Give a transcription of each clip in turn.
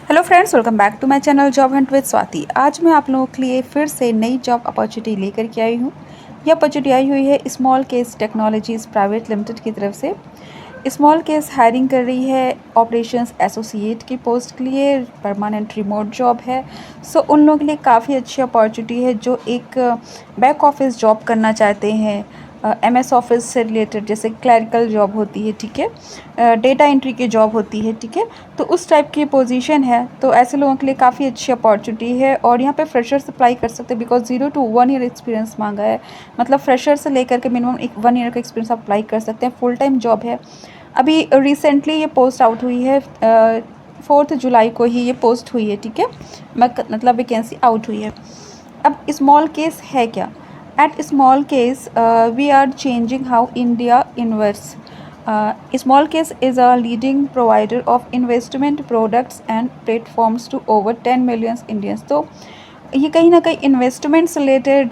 Hello friends, welcome back to my channel job hunt with Swati. आज मैं आप लोगों के लिए फिर से नई जॉब अपॉर्चुनिटी लेकर के आई हूँ। यह अपॉर्चुनिटी आई हुई है small case technologies private limited की तरफ से। स्मॉल केस हायरिंग कर रही है ऑपरेशंस एसोसिएट की पोस्ट के लिए। परमानेंट रिमोट जॉब है। सो उन लोगों के लिए काफ़ी अच्छी अपॉर्चुनिटी है जो एक बैक ऑफिस जॉब करना चाहते हैं। एमएस ऑफिस से रिलेटेड जैसे क्लरिकल जॉब होती है, ठीक है, डेटा एंट्री की जॉब होती है, ठीक है, तो उस टाइप की पोजीशन है। तो ऐसे लोगों के लिए काफ़ी अच्छी अपॉर्चुनिटी है और यहाँ पे फ्रेशर्स अप्लाई कर सकते हैं बिकॉज 0 to 1 ईयर एक्सपीरियंस मांगा है। मतलब फ्रेशर से लेकर के मिनिमम 1 ईयर का एक्सपीरियंस आप अप्लाई कर सकते हैं। फुल टाइम जॉब है। अभी रिसेंटली ये पोस्ट आउट हुई है, 4 जुलाई को ही ये पोस्ट हुई है, ठीक है, मतलब वैकेंसी आउट हुई है। अब स्मॉल केस है क्या? At small case we are changing how India invests. Small case is a leading provider of investment products and platforms to over 10 million Indians। तो ये कहीं ना कहीं इन्वेस्टमेंट से रिलेटेड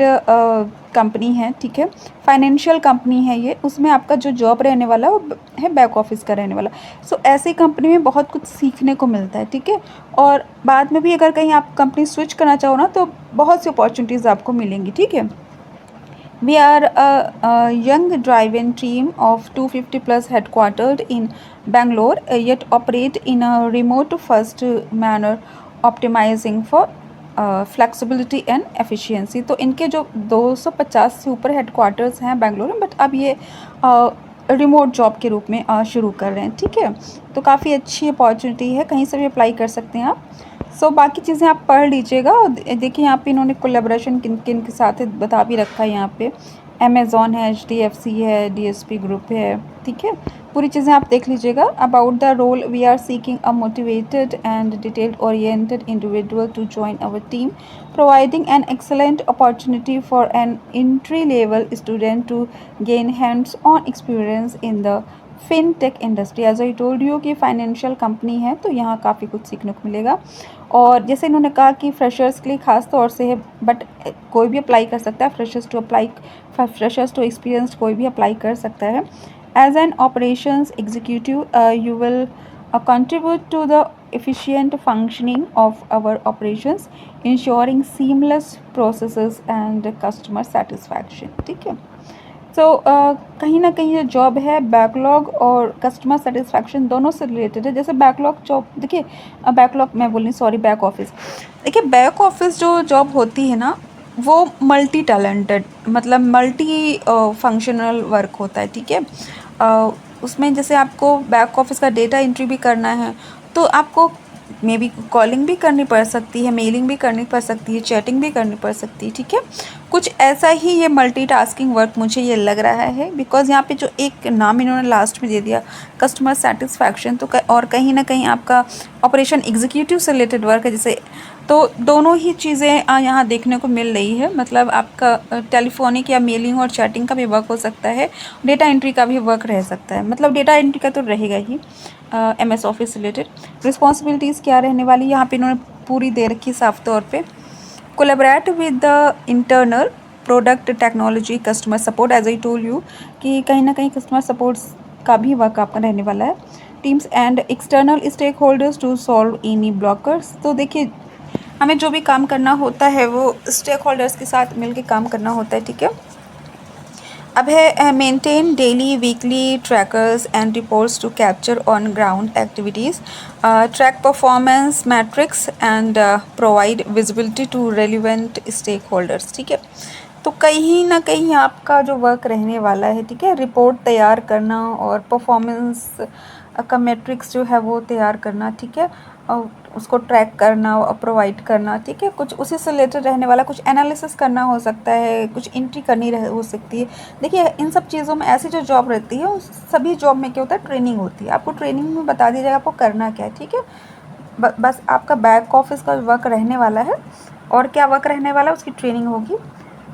कंपनी है, ठीक है, फाइनेंशियल कंपनी है ये। उसमें आपका जो जॉब रहने वाला वो है बैक ऑफिस का रहने वाला। सो ऐसी कंपनी में बहुत कुछ सीखने को मिलता है, ठीक है, और बाद में भी अगर कहीं आप कंपनी स्विच करना चाहो ना तो बहुत सी अपॉर्चुनिटीज़ आपको मिलेंगी, ठीक है। We are a young drive-in team of 250 plus headquartered in Bangalore, yet operate in a remote-first manner, optimizing for flexibility and efficiency. तो इनके जो 250 से ऊपर हेडक्वार्टर्स हैं बेंगलोर में, बट अब ये रिमोट जॉब के रूप में शुरू कर रहे हैं, ठीक है। तो काफ़ी अच्छी अपॉर्चुनिटी है, कहीं से भी अप्लाई कर सकते हैं आप। सो बाकी चीज़ें आप पढ़ लीजिएगा और देखिए यहाँ पे इन्होंने कोलेब्रेशन किन किन के साथ है बता भी रखा है। यहाँ पे अमेज़ॉन है, HDFC है, DSP ग्रुप है, ठीक है। पूरी चीज़ें आप देख लीजिएगा। About the role, we are seeking a motivated and detailed oriented individual to join our team, providing an excellent opportunity for an entry-level student to gain hands-on experience in the fintech industry. As I told you कि financial company है तो यहाँ काफ़ी कुछ सीखने को मिलेगा। और जैसे इन्होंने कहा कि फ्रेशर्स के लिए ख़ास तौर से है, बट कोई भी अप्लाई कर सकता है। फ्रेशर्स टू एक्सपीरियंस्ड कोई भी अप्लाई कर सकता है। As an operations executive you will contribute to the efficient functioning of our operations, ensuring seamless processes and customer satisfaction, ठीक है। सो कहीं ना कहीं ये जॉब है बैकलॉग और कस्टमर सेटिस्फैक्शन दोनों से रिलेटेड है। जैसे बैकलॉग जॉब देखिए, बैकलॉग मैं बोल रही, सॉरी, बैक ऑफिस। देखिए बैक ऑफिस जो जॉब होती है ना वो मल्टी टैलेंटेड, मतलब मल्टी फंक्शनल वर्क होता है, ठीक है। उसमें जैसे आपको बैक ऑफिस का डेटा एंट्री भी करना है तो आपको मे बी कॉलिंग भी करनी पड़ सकती है, मेलिंग भी करनी पड़ सकती है, चैटिंग भी करनी पड़ सकती है, ठीक है। कुछ ऐसा ही ये मल्टीटास्किंग वर्क मुझे ये लग रहा है बिकॉज यहाँ पे जो एक नाम इन्होंने लास्ट में दे दिया कस्टमर सेटिस्फैक्शन, तो और कहीं ना कहीं आपका ऑपरेशन एग्जीक्यूटिव से रिलेटेड वर्क है जैसे। तो दोनों ही चीज़ें यहाँ देखने को मिल रही है। मतलब आपका टेलीफोनिक या मेलिंग और चैटिंग का भी वर्क हो सकता है, डेटा एंट्री का भी वर्क रह सकता है। मतलब डेटा एंट्री का तो रहेगा ही। MS ऑफिस से रिलेटेड रिस्पॉन्सिबिलिटीज़ क्या रहने वाली यहाँ पे इन्होंने पूरी दे रखी साफ तौर पे। Collaborate with the internal product technology customer support, as I told you कि कहीं ना कहीं कस्टमर सपोर्ट का भी वर्क आपका रहने वाला है। Teams and external stakeholders to solve any blockers. तो देखिए हमें जो भी काम करना होता है वो स्टेक होल्डर्स के साथ मिलकर काम करना होता है, ठीक है। अब है maintain daily weekly trackers and reports to capture on ground activities, track performance metrics and provide visibility to relevant stakeholders, ठीक है। तो कहीं ना कहीं आपका जो वर्क रहने वाला है, ठीक है, रिपोर्ट तैयार करना और परफॉर्मेंस का मैट्रिक्स जो है वो तैयार करना, ठीक है, और उसको ट्रैक करना और प्रोवाइड करना, ठीक है। कुछ उसी से रिलेटेड रहने वाला, कुछ एनालिसिस करना हो सकता है, कुछ एंट्री करनी हो सकती है। देखिए इन सब चीज़ों में ऐसी जो जॉब रहती है उस सभी जॉब में क्या होता है, ट्रेनिंग होती है। आपको ट्रेनिंग में बता दिया जाएगा आपको करना क्या है, ठीक है। बस आपका बैक ऑफिस का वर्क रहने वाला है और क्या वर्क रहने वाला है उसकी ट्रेनिंग होगी।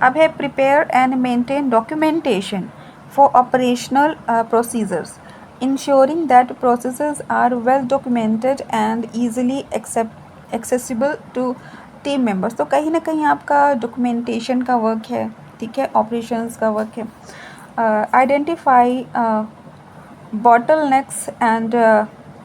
अब है prepare and maintain documentation for operational procedures, ensuring that processes are well documented and easily accessible to team members। तो कहीं ना कहीं आपका डॉक्यूमेंटेशन का वर्क है, ठीक है, ऑपरेशंस का वर्क है। Identify bottlenecks and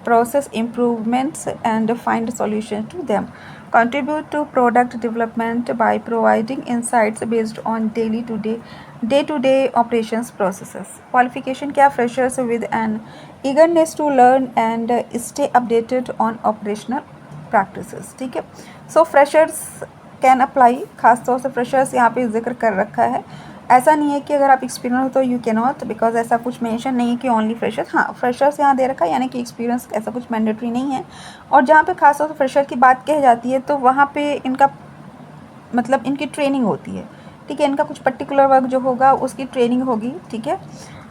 process improvements and find solutions to them. Contribute to product development by providing insights based on day-to-day operations processes. Qualification क्या freshers with an eagerness to learn and stay updated on operational practices. ठीक है, so freshers can apply, खासतौर से freshers यहाँ पे जिक्र कर रखा है। ऐसा नहीं है कि अगर आप एक्सपीरियंस हो तो यू कैन नॉट, बिकॉज ऐसा कुछ मेंशन नहीं है कि ओनली फ्रेशर्स। हाँ, फ्रेशर्स यहाँ दे रखा है, यानी कि एक्सपीरियंस ऐसा कुछ मैंडेटरी नहीं है। और जहाँ पे खासतौर से फ्रेशर की बात कही जाती है तो वहाँ पे इनका मतलब इनकी ट्रेनिंग होती है। ठीक है, इनका कुछ पर्टिकुलर वर्क जो होगा उसकी ट्रेनिंग होगी। ठीक है,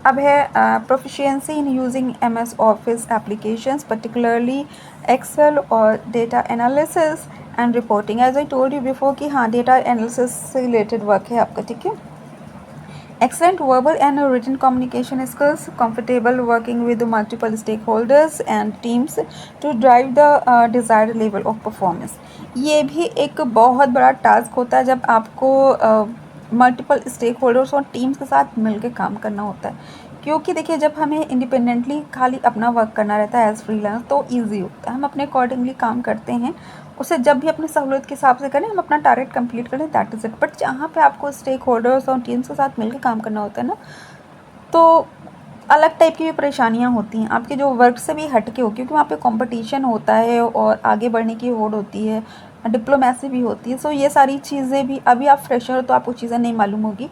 अब है proficiency in using MS office applications, particularly excel और data analysis and reporting. As I told you before कि हाँ, डेटा एनालिसिस से रिलेटेड वर्क है आपका। ठीक है, excellent verbal and written communication skills, comfortable working with multiple stakeholders and teams to drive the desired level of performance। ये भी एक बहुत बड़ा टास्क होता है जब आपको मल्टीपल स्टेक होल्डर्स और टीम्स के साथ मिलकर काम करना होता है। क्योंकि देखिए, जब हमें इंडिपेंडेंटली खाली अपना वर्क करना रहता है एज फ्रीलांस तो ईजी होता है, हम अपने अकॉर्डिंगली काम करते हैं, उसे जब भी अपनी सहूलियत के हिसाब से करें, हम अपना टारगेट कंप्लीट करें, दैट इज़ इट। बट जहाँ पे आपको स्टेक होल्डर्स और टीम्स के साथ मिलकर काम करना होता है ना, तो अलग टाइप की भी परेशानियाँ होती हैं, आपके जो वर्क से भी हट के हो, क्योंकि वहाँ पे कंपटीशन होता है और आगे बढ़ने की होड़ होती है, डिप्लोमेसी भी होती है। सो ये सारी चीज़ें भी, अभी आप फ्रेशर हो तो आपको चीज़ें नहीं मालूम होगी,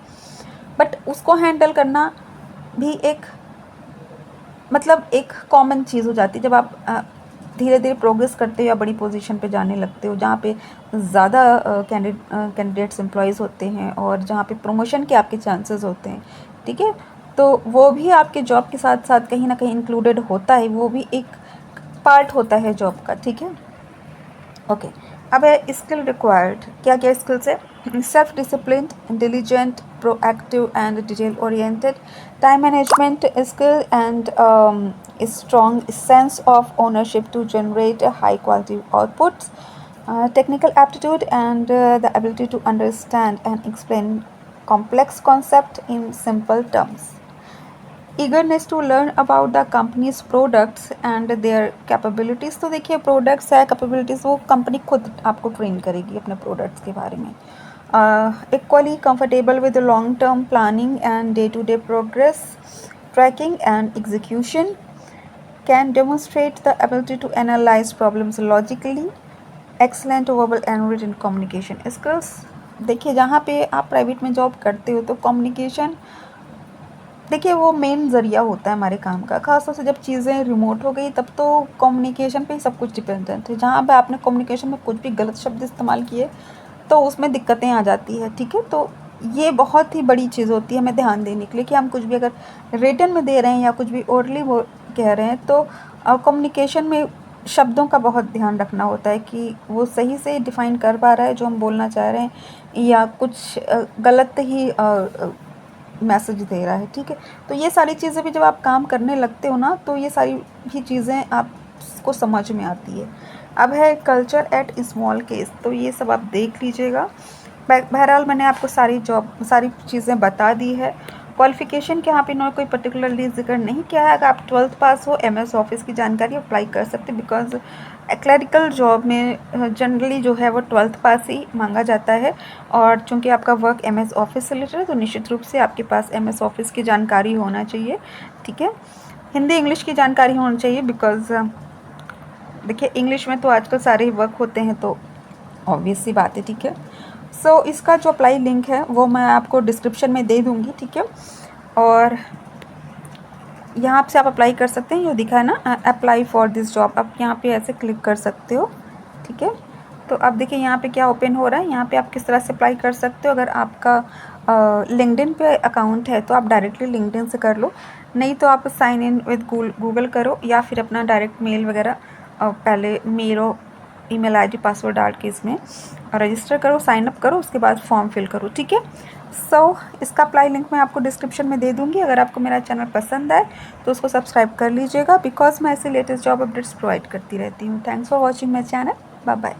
बट उसको हैंडल करना भी एक मतलब एक कॉमन चीज़ हो जाती है जब आप धीरे धीरे प्रोग्रेस करते हो या बड़ी पोजीशन पे जाने लगते हो, जहाँ पे ज़्यादा कैंडिडेट्स एम्प्लॉयज़ होते हैं और जहाँ पे प्रमोशन के आपके चांसेस होते हैं। ठीक है, तो वो भी आपके जॉब के साथ साथ कहीं ना कहीं इंक्लूडेड होता है, वो भी एक पार्ट होता है जॉब का। ठीक है, ओके। अब है स्किल रिक्वायर्ड, क्या क्या स्किल्स है? Self discipline, intelligent, proactive and detail oriented, time management skill and strong sense of ownership to generate high quality outputs, technical aptitude and the ability to understand and explain complex concept in simple terms, eagerness to learn about the company's products and their capabilities। तो देखिए, products है, capabilities वो company खुद आपको train करेगी अपने products के बारे में। Equally comfortable with long term planning and day to day progress tracking and execution, can demonstrate the ability to analyze problems logically, excellent verbal and written communication skills। देखिए, जहाँ पे आप प्राइवेट में जॉब करते हो तो कम्युनिकेशन देखिए वो मेन ज़रिया होता है हमारे काम का। खासतौर से जब चीज़ें रिमोट हो गई तब तो कम्युनिकेशन पे ही सब कुछ डिपेंडेंट है। जहाँ पे आपने कम्युनिकेशन में कुछ भी गलत शब्द इस्तेमाल किए तो उसमें दिक्कतें आ जाती है। ठीक है, तो ये बहुत ही बड़ी चीज़ होती है हमें ध्यान देने के लिए कि हम कुछ भी अगर रिटन में दे रहे हैं या कुछ भी ओरली वो कह रहे हैं तो कम्युनिकेशन में शब्दों का बहुत ध्यान रखना होता है कि वो सही से डिफ़ाइन कर पा रहा है जो हम बोलना चाह रहे हैं या कुछ गलत ही मैसेज दे रहा है। ठीक है, तो ये सारी चीज़ें भी जब आप काम करने लगते हो ना तो ये सारी भी चीज़ें आपको समझ में आती है। अब है कल्चर एट स्मॉल केस, तो ये सब आप देख लीजिएगा। बहरहाल मैंने आपको सारी चीज़ें बता दी है। क्वालिफ़िकेशन के यहाँ पे इन्होंने कोई पर्टिकुलरली जिक्र नहीं किया है। अगर आप 12th पास हो, MS ऑफिस की जानकारी अप्लाई कर सकते, बिकॉज क्लरिकल जॉब में जनरली जो है वो 12th पास ही मांगा जाता है। और चूंकि आपका वर्क MS ऑफिस से रिलेटेड है तो निश्चित रूप से आपके पास MS ऑफिस की जानकारी होना चाहिए। ठीक है, हिंदी इंग्लिश की जानकारी होनी चाहिए, बिकॉज देखिए इंग्लिश में तो आजकल सारे ही वर्क होते हैं तो ऑब्वियस सी बात है। ठीक है, सो इसका जो अप्लाई लिंक है वो मैं आपको डिस्क्रिप्शन में दे दूँगी। ठीक है, और यहाँ से आप अप्लाई कर सकते हैं, जो दिखा है ना अप्लाई फॉर दिस जॉब, आप यहाँ पे ऐसे क्लिक कर सकते हो। ठीक है, तो अब देखिए यहाँ पे क्या ओपन हो रहा है, यहाँ पे आप किस तरह से अप्लाई कर सकते हो। अगर आपका लिंक्डइन पे अकाउंट है तो आप डायरेक्टली लिंक्डइन से कर लो, नहीं तो आप साइन इन विद गूगल करो या फिर अपना डायरेक्ट मेल वगैरह पहले मेल और ईमेल आईडी पासवर्ड डाल के इसमें रजिस्टर करो, साइन अप करो, उसके बाद फॉर्म फिल करो। ठीक है, सो इसका अप्लाई लिंक मैं आपको डिस्क्रिप्शन में दे दूँगी। अगर आपको मेरा चैनल पसंद आए तो उसको सब्सक्राइब कर लीजिएगा, बिकॉज मैं ऐसे लेटेस्ट जॉब अपडेट्स प्रोवाइड करती रहती हूँ। Thanks for watching my channel, bye bye.